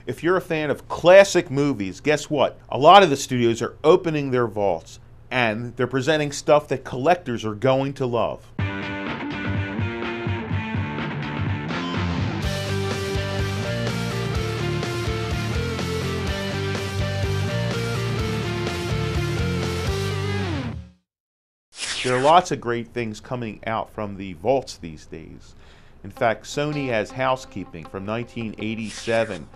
If you're a fan of classic movies, guess what? A lot of the studios are opening their vaults, and they're presenting stuff that collectors are going to love. There are lots of great things coming out from the vaults these days. In fact, Sony has Housekeeping from 1987,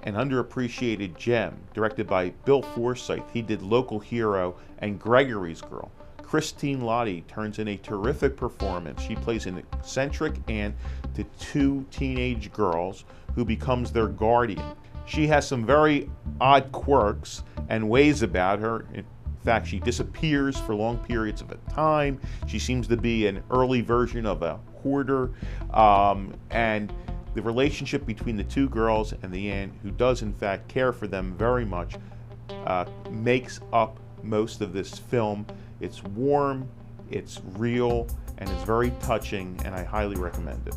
an underappreciated gem, directed by Bill Forsyth. He did Local Hero and Gregory's Girl. Christine Lottie turns in a terrific performance. She plays an eccentric aunt to two teenage girls who becomes their guardian. She has some very odd quirks and ways about her. In fact, she disappears for long periods of time. She seems to be an early version of a hoarder, and the relationship between the two girls and the aunt, who does in fact care for them very much, makes up most of this film. It's warm, it's real, and it's very touching, and I highly recommend it.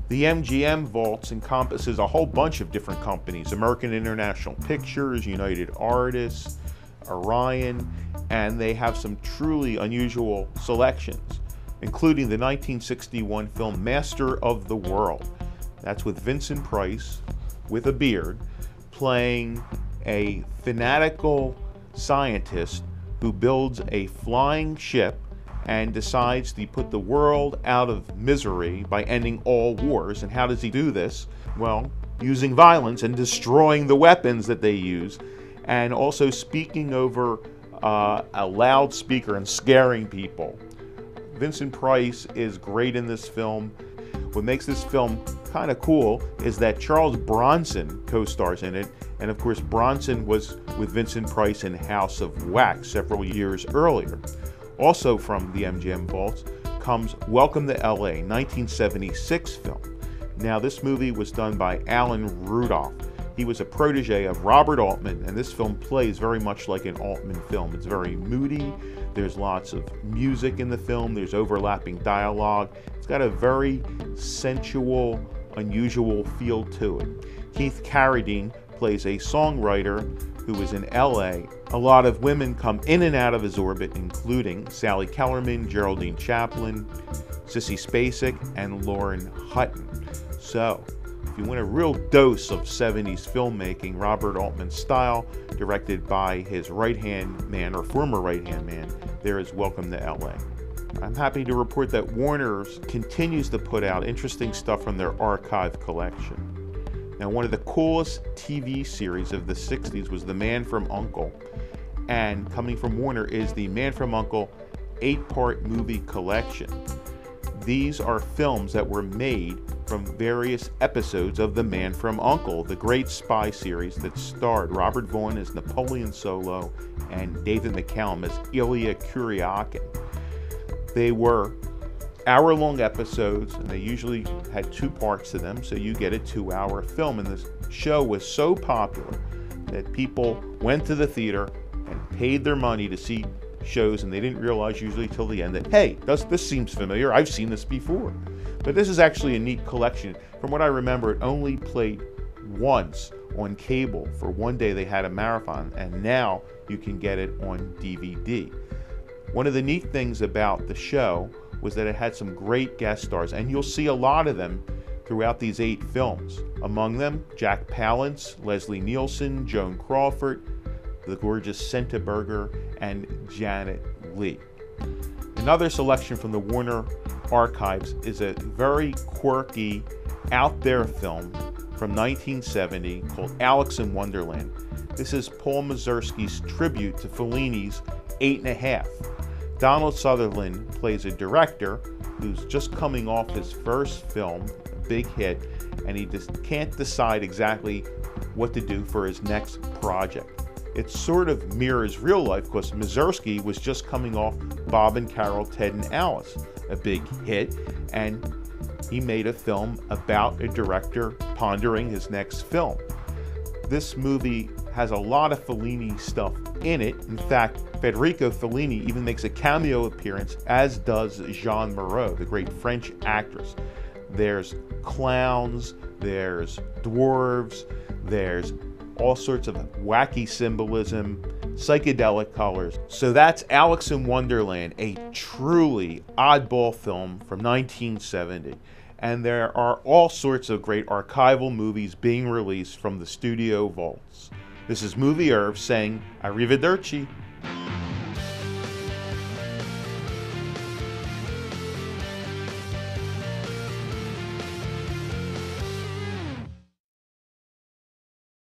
The MGM Vaults encompasses a whole bunch of different companies: American International Pictures, United Artists, Orion, and they have some truly unusual selections, including the 1961 film Master of the World. That's with Vincent Price, with a beard, playing a fanatical scientist who builds a flying ship and decides to put the world out of misery by ending all wars. And how does he do this? Well, using violence and destroying the weapons that they use, and also speaking over a loudspeaker and scaring people. Vincent Price is great in this film. What makes this film kind of cool is that Charles Bronson co-stars in it, and of course Bronson was with Vincent Price in House of Wax several years earlier. Also from the MGM Vaults comes Welcome to L.A., 1976 film. Now this movie was done by Alan Rudolph. He was a protege of Robert Altman, and this film plays very much like an Altman film. It's very moody, there's lots of music in the film, there's overlapping dialogue. It's got a very sensual, unusual feel to it. Keith Carradine plays a songwriter who is in LA. A lot of women come in and out of his orbit, including Sally Kellerman, Geraldine Chaplin, Sissy Spacek, and Lauren Hutton. So, if you want a real dose of 70s filmmaking, Robert Altman style, directed by his right-hand man, or former right-hand man, there is Welcome to LA. I'm happy to report that Warner continues to put out interesting stuff from their archive collection. Now, one of the coolest TV series of the 60s was The Man from U.N.C.L.E. And coming from Warner is the Man from U.N.C.L.E. 8-part movie collection. These are films that were made from various episodes of The Man from U.N.C.L.E., the great spy series that starred Robert Vaughn as Napoleon Solo and David McCallum as Ilya Kuryakin. They were hour-long episodes, and they usually had 2 parts to them, so you get a 2-hour film. And this show was so popular that people went to the theater and paid their money to see shows, and they didn't realize usually till the end that, hey, this seems familiar, I've seen this before. But this is actually a neat collection. From what I remember, it only played once on cable. For one day they had a marathon, and now you can get it on DVD. One of the neat things about the show was that it had some great guest stars, and you'll see a lot of them throughout these 8 films. Among them, Jack Palance, Leslie Nielsen, Joan Crawford, the gorgeous Senta Berger, and Janet Leigh. Another selection from the Warner archives is a very quirky, out-there film from 1970 called Alice in Wonderland. This is Paul Mazursky's tribute to Fellini's 8½. Donald Sutherland plays a director who's just coming off his first film, a big hit, and he just can't decide exactly what to do for his next project. It sort of mirrors real life because Mazursky was just coming off Bob and Carol, Ted and Alice, a big hit, and he made a film about a director pondering his next film. This movie has a lot of Fellini stuff in it. In fact, Federico Fellini even makes a cameo appearance, as does Jeanne Moreau, the great French actress. There's clowns, there's dwarves, There's all sorts of wacky symbolism, psychedelic colors. So that's Alice in Wonderland, a truly oddball film from 1970. And there are all sorts of great archival movies being released from the studio vaults. This is Movie Irv saying arrivederci.